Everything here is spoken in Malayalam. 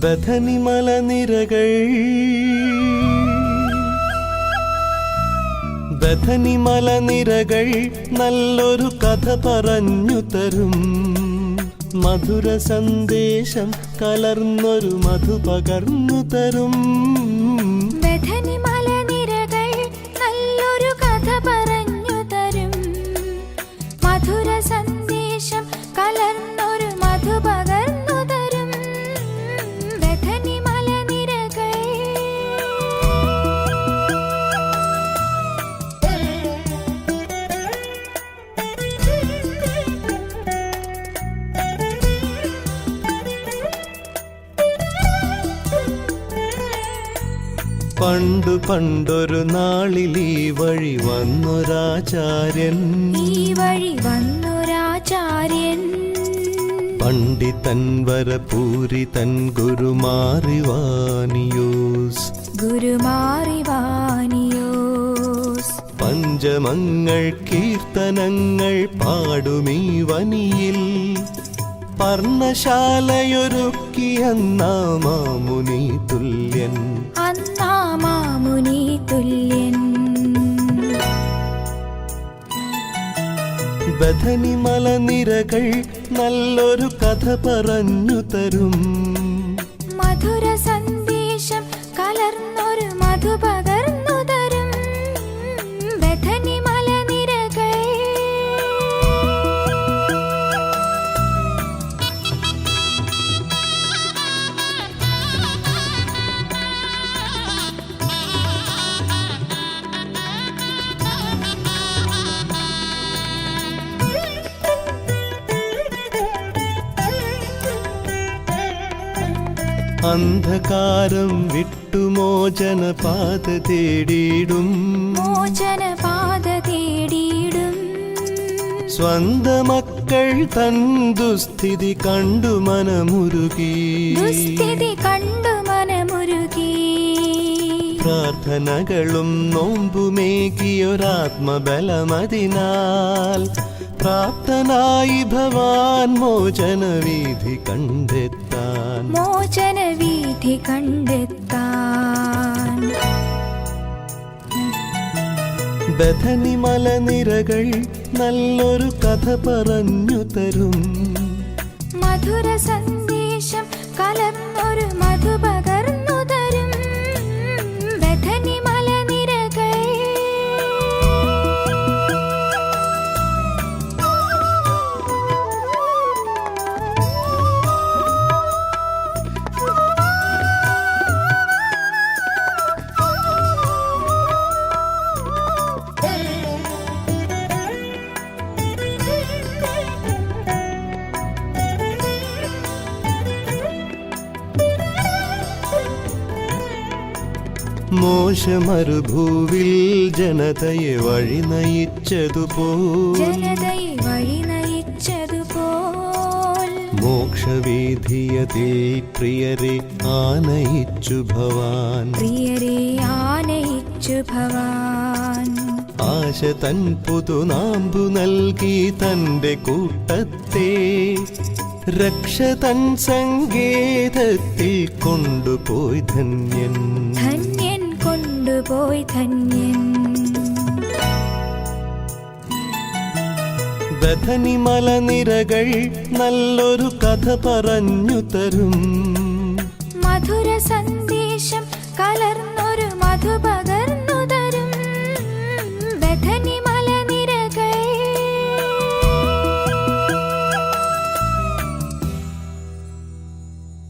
ബഥനി മലനിരകൾ ബഥനി മലനിരകൾ നല്ലൊരു കഥ പറഞ്ഞു തരും. മധുര സന്ദേശം കലർന്നൊരു മധു പകർന്നു തരും. ബഥനി മലനിരകൾ നല്ലൊരു കഥ പറഞ്ഞു തരും. മധുര സന്ദേശം കലർന്നൊരു മധു പകർന്നു തരും. ബഥനി മലനിരകൾ പണ്ടു പണ്ടൊരു നാളിൽ ഈ വഴി വന്നൊരാചാര്യൻ. പണ്ഡിതൻ വരപൂരിതൻ ഗുരുമാറിവാനിയോസ്. പഞ്ചമങ്ങൾ കീർത്തനങ്ങൾ പാടുമീ വനിയിൽ. പർണശാലയൊരുക്കിയെന്നാമുനി തുല്യൻ. ബഥനി മലനിരകൾ നല്ലൊരു കഥ പറഞ്ഞു തരും. മധുര സന്ദേശം കലർന്നൊരു മധു പകർന്നു തരും. ബഥനി മലനിരകൾ അന്ധകാരം വിട്ടുമോചനപാത തേടിയിടും. സ്വന്ത മക്കൾ തൻ ദുസ്ഥിതി കണ്ടു മനമുരുകി. പ്രാർത്ഥനകളും നോമ്പുമേകിയൊരാത്മബലമതിനാൽ പ്രാപ്തനായി ഭവാൻ മോചനവീഥി കണ്ടെത്താൻ. ബഥനി മലനിരകൾ നല്ലൊരു കഥ പറഞ്ഞു തരും. മധുര സന്ദേശം കലർന്നൊരു മധു പകർന്നു തരും. ബഥനി മലനിരകൾ മോശമരുഭൂവിൽ ജനതയെ വഴി നയിച്ചതുപോൽ മോക്ഷവീഥിയതിൽ പ്രിയരെ ആനയിച്ചു ഭവാൻ. ആശ തൻ പുതുനാമ്പു നൽകി തന്റെ കൂട്ടത്തെ രക്ഷ തൻ സങ്കേതത്തിൽ കൊണ്ടുപോയി ധന്യൻ. ബഥനി മലനിരകൾ നല്ലൊരു കഥ പറഞ്ഞു തരും. മധുര